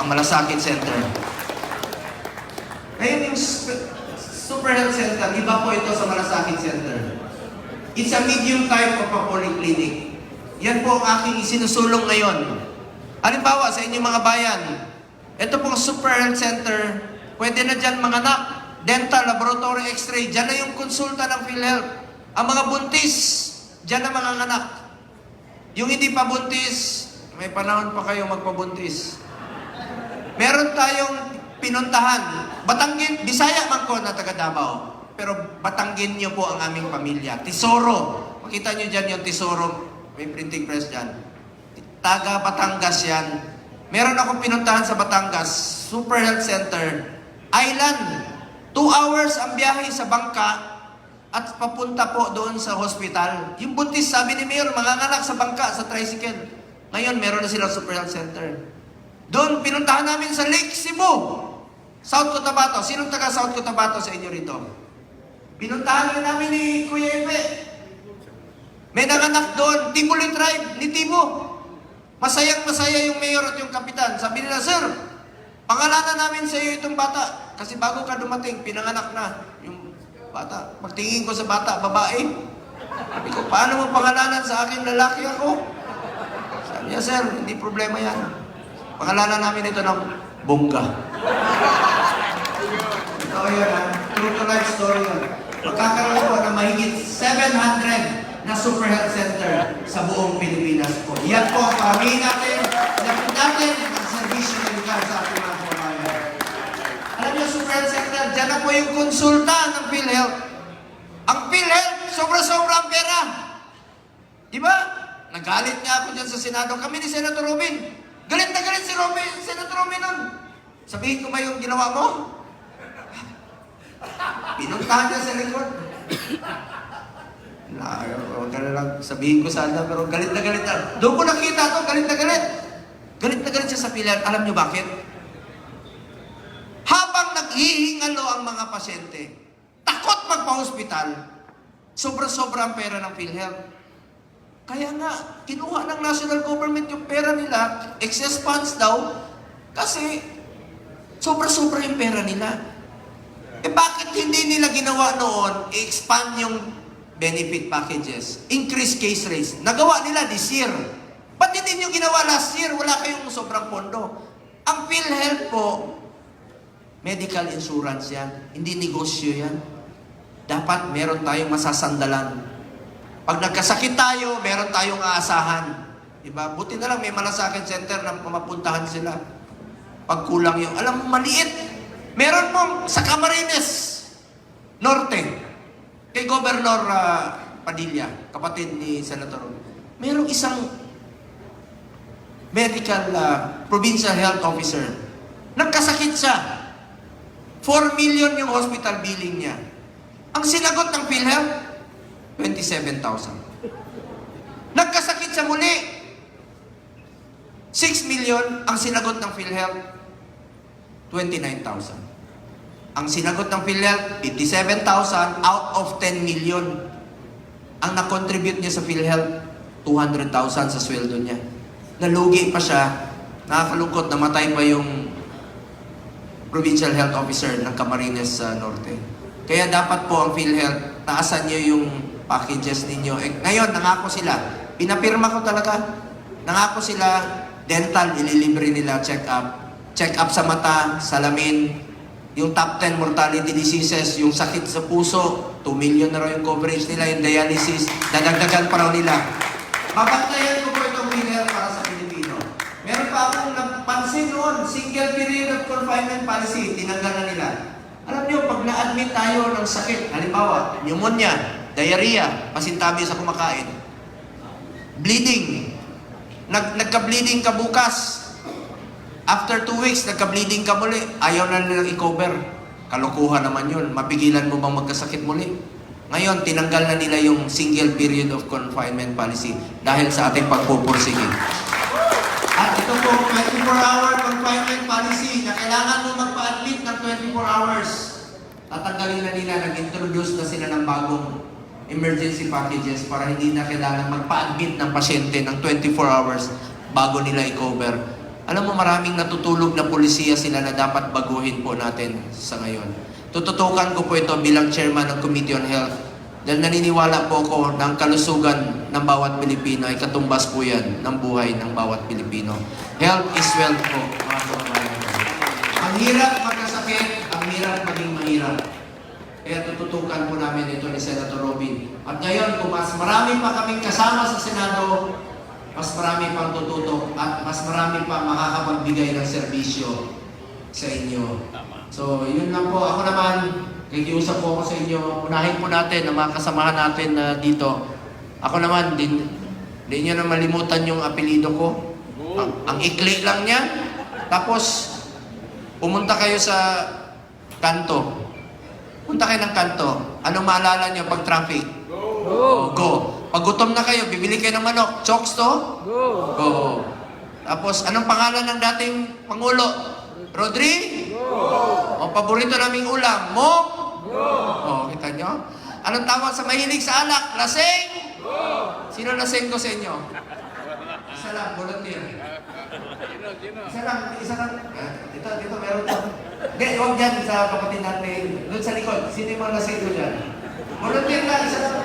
ang Malasakit Center. Ngayon yung Super Health Center, iba po ito sa Malasakit Center. It's a medium type of a polyclinic. Yan po ang aking isinusulong ngayon. Halimbawa sa inyong mga bayan, ito pong Super Health Center, pwede na dyan mga anak, dental, laboratory, x-ray, dyan na yung konsulta ng PhilHealth. Ang mga buntis, dyan na mga anak. Yung hindi pa buntis, may panahon pa kayo magpabuntis. Meron tayong pinuntahan. Batanggin, Bisaya man ko na taga Davao. Pero Batanggin nyo po ang aming pamilya. Tesoro. Makita nyo dyan yung Tesoro. May printing press dyan. Taga Batangas yan. Meron akong pinuntahan sa Batangas. Super Health Center. Island. 2 hours ang biyahe sa bangka at papunta po doon sa hospital. Yung buntis, sabi ni Mayor, manganganak sa bangka, sa tricycle. Ngayon, meron na silang Super Health Center. Doon, pinuntahan namin sa Lake Cebu, South Cotabato. Sinong taga South Cotabato sa inyo rito? Pinuntahan namin ni Kuya Epe. May nanganak doon, Tibuli Tribe, ni Tibo. Masayang-masaya yung mayor at yung kapitan. Sabi nila, Sir, pangalanan namin sa iyo itong bata. Kasi bago ka dumating, pinanganak na yung bata. Pagtingin ko sa bata, babae. Sabi ko, paano mo pangalanan sa akin, lalaki ako? Sabi niya, Sir, hindi problema yan. Pangalanan namin ito ng Bongga. Ito yun, ha? True to life story yun. Magkakaroon po ng mahigit 700 na Super Health Center sa buong Pilipinas po. Yan po ang paramihin natin. Lapit natin ang servisyo medikal sa ating mga kababayan. Alam niyo, Super Health Center, dyan na po yung konsulta ng PhilHealth. Ang PhilHealth, sobra-sobra ang pera. Diba? Nagalit nga ako dyan sa Senado. Kami ni Senator Robin. Galit na galit si Robin, Senator Robin nun. Sabihin ko ba yung ginawa mo? Pinuntahan niya sa likod. Huwag ka na lang sabihin ko sana, pero galit na galit na. Doon ko nakita to, galit na galit. Galit na galit siya sa PhilHealth. Alam niyo bakit? Habang naghihingalo ang mga pasyente, takot magpa-hospital, sobra-sobra ang pera ng PhilHealth. Kaya nga, kinuha ng national government yung pera nila, excess funds daw, kasi sobra-sobra yung pera nila. Eh bakit hindi nila ginawa noon, i-expand yung benefit packages, increase case rates? Nagawa nila this year. Ba't hindi nyo ginawa last year? Wala kayong sobrang pondo. Ang PhilHealth po, medical insurance yan. Hindi negosyo yan. Dapat meron tayong masasandalan. Pag nagkasakit tayo, meron tayong aasahan. Diba? Buti na lang may Malasakit Center na mapuntahan sila. Pag kulang yung, alam mo, maliit. Meron pong sa Camarines Norte, kay Governor Padilla, kapatid ni Senator, merong isang medical provincial health officer. Nagkasakit siya. 4 million yung hospital billing niya. Ang sinagot ng PhilHealth, 27,000. Nagkasakit siya muli. 6 million ang sinagot ng PhilHealth, 29,000. Ang sinagot ng PhilHealth, 57,000 out of 10 million. Ang na-contribute niya sa PhilHealth, 200,000 sa sweldo niya. Nalugi pa siya. Nakakalungkot, namatay pa yung Provincial Health Officer ng Camarines Norte. Kaya dapat po ang PhilHealth, taasan niyo yung packages ninyo. Ngayon, nangako sila. Pinapirma ko talaga. Nangako sila, dental, ililibre nila, check-up. Check-up sa mata, salamin, yung top 10 mortality diseases, yung sakit sa puso, 2 million na raw yung coverage nila, yung dialysis, dadagdagan pa raw nila. Mabantayan ko po itong PhilHealth para sa Pilipino. Meron pa akong napansin noon, single period of confinement policy, tinanggal na nila. Alam niyo, pag na-admit tayo ng sakit, halimbawa, pneumonia, diarrhea, pasintabi sa kumakain, bleeding, nagka-bleeding ka bukas, after 2 weeks, nagka-bleeding ka muli, ayaw na nilang i-cover. Kalokohan naman yun. Mapigilan mo bang magkasakit muli? Ngayon, tinanggal na nila yung single period of confinement policy dahil sa ating pagpupursige. At ito po, 24-hour confinement policy na kailangan mo magpa-admit ng 24 hours. Tatanggalin na nila, nag-introduce na sila ng bagong emergency packages para hindi na kailangan magpa-admit ng pasyente ng 24 hours bago nila i-cover. Alam mo, maraming natutulog na pulisiya sila na dapat baguhin po natin sa ngayon. Tututukan ko po ito bilang chairman ng Committee on Health dahil naniniwala po ako ng kalusugan ng bawat Pilipino ay katumbas po yan ng buhay ng bawat Pilipino. Health is wealth po, mga kababayan. Ang hirap magkasakit, ang hirap maging mahirap. Kaya tututukan po namin ito ni Senator Robin. At ngayon, kung mas marami pa kaming kasama sa Senado, mas marami pang tututok at mas marami pang makakapagbigay ng serbisyo sa inyo. So, yun lang po. Ako naman, nakikiusap po ako sa inyo. Unahin po natin ang mga kasamahan natin dito. Ako naman, hindi nyo na malimutan yung apelido ko. Ang ikli lang niya. Tapos, pumunta kayo sa kanto. Punta kayo ng kanto. Anong maalala nyo pag traffic? Go! Go! Pag gutom na kayo, bibili kayo ng manok. Chokes to? Go! Go! Tapos, anong pangalan ng dating Pangulo? Rodri? Go! O, paborito naming ulam? Mong? Go! O, kita nyo? Anong tawag sa mahilig sa alak? Laseng? Go! Sino laseng ko sa inyo? Isa lang, volunteer. Isa lang. Dito, meron to. Hindi, huwag dyan sa kapatid natin. Doon sa likod. Sino yung mga lasing ko dyan? Volunteer lang, isa lang.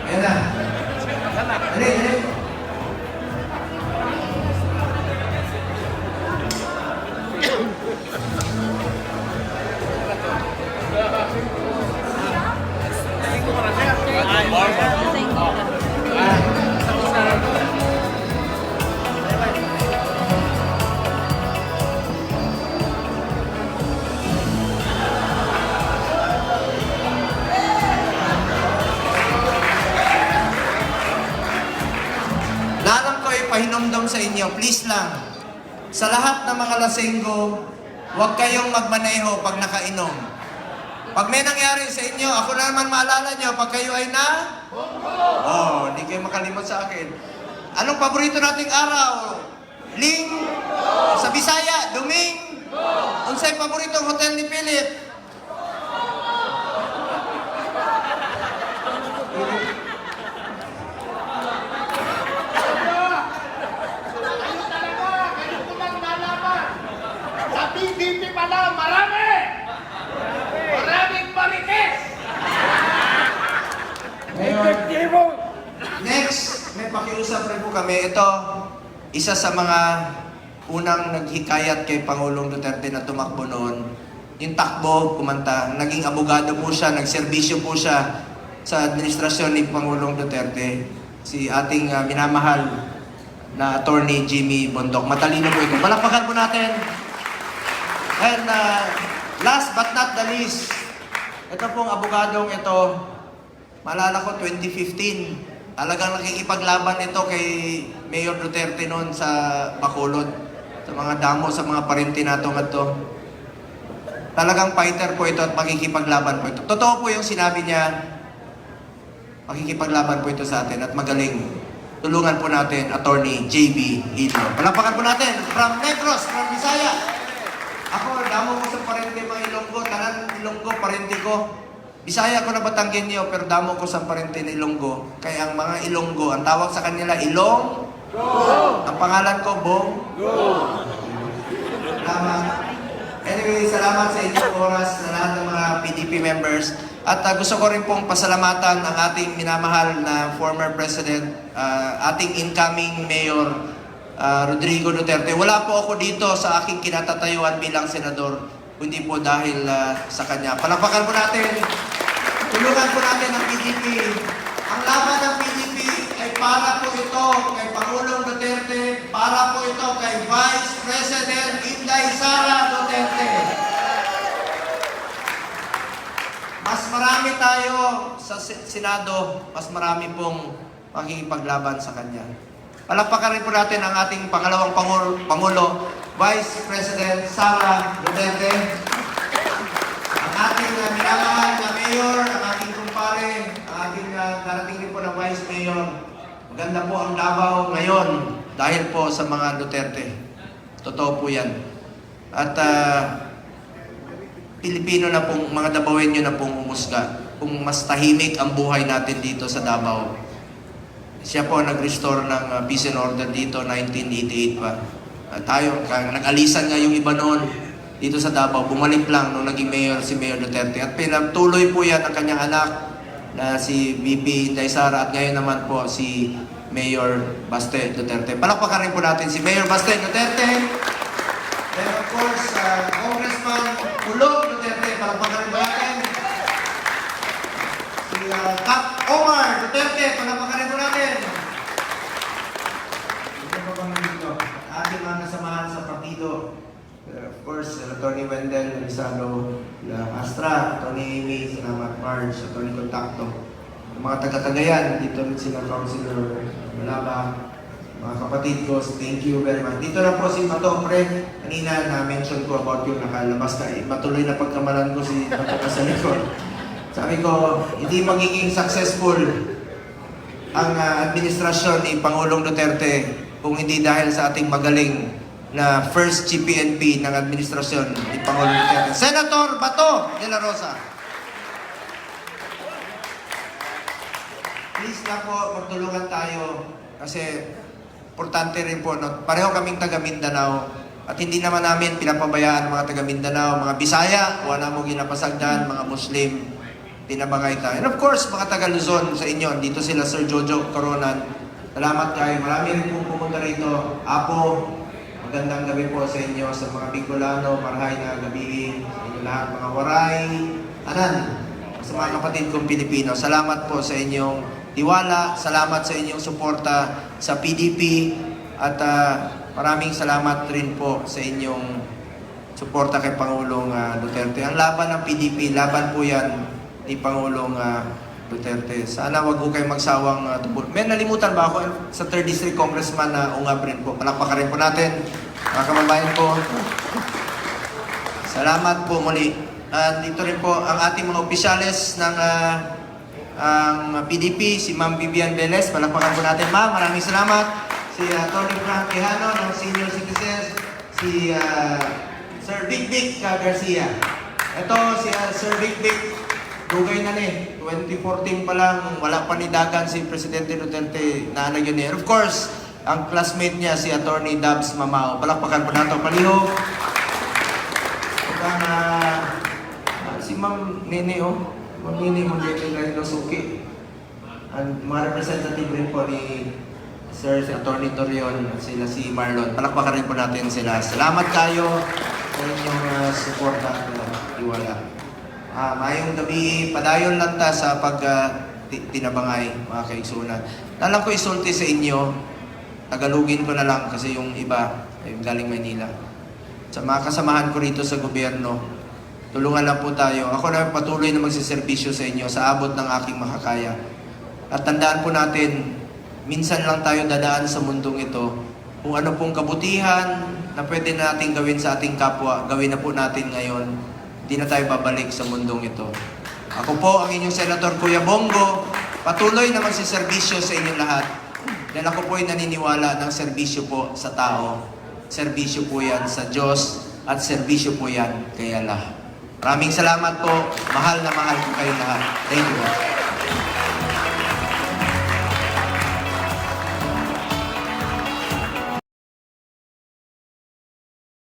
Ayan na. Dali. Nalang ko ipahinomdom sa inyo, please lang. Sa lahat ng mga lasenggo, huwag kayong magmaneho pag nakainom. Pag may nangyari sa inyo, ako na naman maalala nyo, pag kayo ay na? Hindi kayo makalimot sa akin. Anong paborito nating araw? Ling? Sa Bisaya, Duming? Unsay paboritong hotel ni Philip? PDP pala, maraming marites! Ngayon, next, may pakiusap rin po kami. Ito, isa sa mga unang naghikayat kay Pangulong Duterte na tumakbo noon. Yung takbo, kumanta, naging abogado po siya, nagserbisyo po siya sa administrasyon ni Pangulong Duterte. Si ating minamahal na attorney Jimmy Bondoc. Matalino po ito. Palakpakan po natin. And last but not the least, ito pong abogadong ito, maalala ko 2015, talagang nakikipaglaban ito kay Mayor Duterte noon sa Bacolod, sa mga damo, sa mga parente natong ito. Talagang fighter po ito at makikipaglaban po ito. Totoo po yung sinabi niya, makikipaglaban po ito sa atin at magaling. Tulungan po natin, Attorney JB Hito. Palapakan po natin, from Negros, from Visaya. Ako, damo ko sa parente mga Ilonggo, tanan Ilonggo, parente ko. Bisaya ko na Batanggin niyo, pero damo ko sa parente ng Ilonggo. Kaya ang mga Ilonggo, ang tawag sa kanila, Ilong? Go! Ang pangalan ko, Bong? Go! Salamat. Anyway, salamat sa inyong oras na lahat ng mga PDP members. At gusto ko rin pong pasalamatan ang ating minamahal na former President, ating incoming Mayor, Rodrigo Duterte. Wala po ako dito sa aking kinatatayuan bilang senador, kundi po dahil sa kanya. Palapakan po natin. Tulungan po natin ang PDP. Ang laban ng PDP ay para po ito kay Pangulong Duterte, para po ito kay Vice President Inday Sara Duterte. Mas marami tayo sa Senado, mas marami pong makikipaglaban sa kanya. Palakpakan rin po natin ang ating pangalawang Pangulo Vice President Sara Duterte, ang ating minamahal na Mayor, ang ating kumpare, ang ating darating din po na Vice Mayor. Maganda po ang Davao ngayon dahil po sa mga Duterte. Totoo po yan. At Pilipino na pong, mga Davaoenyo na pong umusga kung mas tahimik ang buhay natin dito sa Davao. Siya po nag-restore ng peace and order dito, 1988 pa. Tayo, nag-alisan nga yung iba noon dito sa Davao. Bumalik lang nung naging mayor si Mayor Duterte. At pinatuloy po yan ang kanyang anak na si VP Inday Sara at ngayon naman po si Mayor Baste Duterte. Palakpakan rin po natin si Mayor Baste Duterte. And of course, Congressman Ulog Duterte. Palakpakan rin po natin. Si Kap Omar Duterte. Palakpakan rin po natin. Ating mga kasamahan sa partido. Of course, Atty. Wendell Rizalo, Astra, Atty. Amy, salamat Marge, Atty. Contacto. Mga taga-tagayan, dito rin sila Councilor Malaba, mga kapatid ko, thank you very much. Dito na po si Mato, Pre, kanina na-mention ko about yung nakalabas na, matuloy na pagkamalan ko si Mato sa likod. Sabi ko, hindi magiging successful ang administrasyon ni Pangulong Duterte kung hindi dahil sa ating magaling na first GPNP ng administrasyon ni Pangulong Duterte. Senator Bato de la Rosa. Please na po, magtulungan tayo kasi importante rin po, no? Pareho kaming taga Mindanao at hindi naman namin pinapabayaan ang mga taga Mindanao, mga Bisaya, wala mo ginapasagdan, mga Muslim, tinabangay tayo. And of course, mga taga Luzon sa inyo, dito sila Sir Jojo Coronan. Salamat kayo. Marami rin pong pumunta rito. Apo, magandang gabi po sa inyo, sa mga Bicolano, marahay na gabi, sa inyo lahat, mga Waray, Anan, sa mga kapatid kong Pilipino. Salamat po sa inyong tiwala, salamat sa inyong suporta sa PDP, at maraming salamat rin po sa inyong suporta kay Pangulong Duterte. Ang laban ng PDP, laban po yan ni Pangulong Duterte. Sana wag po kayo magsawang tubol. May nalimutan ba ako sa 3rd District Congressman na Ungab rin po. Palakpakan rin po natin. Mga kababayan po. Salamat po muli. Dito rin po ang ating mga opisyales ng ang PDP, si Ma'am Vivian Velez. Palakpakan po natin, Ma'am. Maraming salamat. Si Tony Frank Quijano ng Senior Citizens. Si Sir Vic Garcia. Ito si Sir Vic. Dugay na ni, 2014 pa lang, wala pa ni Dagan si Presidente Duterte na yun eh. Of course, ang classmate niya si Atty. Dabs Mamao. Palakpakan po nato, palihog. Si Ma'am Nene, Ma'am Nene, Nene Nosuki. Ang mga representative rin po ni Sir Atty. Torion, sila si Marlon. Palakpakan rin po natin sila. Salamat kayo sa inyong suporta at iwala. Mayong gabi, padayon lang ta sa tinabangay, mga kaigsunan. Nalang ko isulti sa inyo, Tagalogin ko na lang kasi yung iba ay galing Maynila. Sa mga kasamahan ko rito sa gobyerno, tulungan lang po tayo. Ako na patuloy na magsiservisyo sa inyo sa abot ng aking makakaya. At tandaan po natin, minsan lang tayo dadaan sa mundong ito. Kung ano pong kabutihan na pwede natin gawin sa ating kapwa, gawin na po natin ngayon. Hindi na tayo babalik sa mundong ito. Ako po ang inyong Senator Kuya Bongo, patuloy na magsiservisyo sa inyong lahat. Dahil ako po ay naniniwala ng serbisyo po sa tao. Serbisyo po yan sa Diyos at serbisyo po yan kay Allah. Maraming salamat po. Mahal na mahal ko kayo lahat. Thank you po.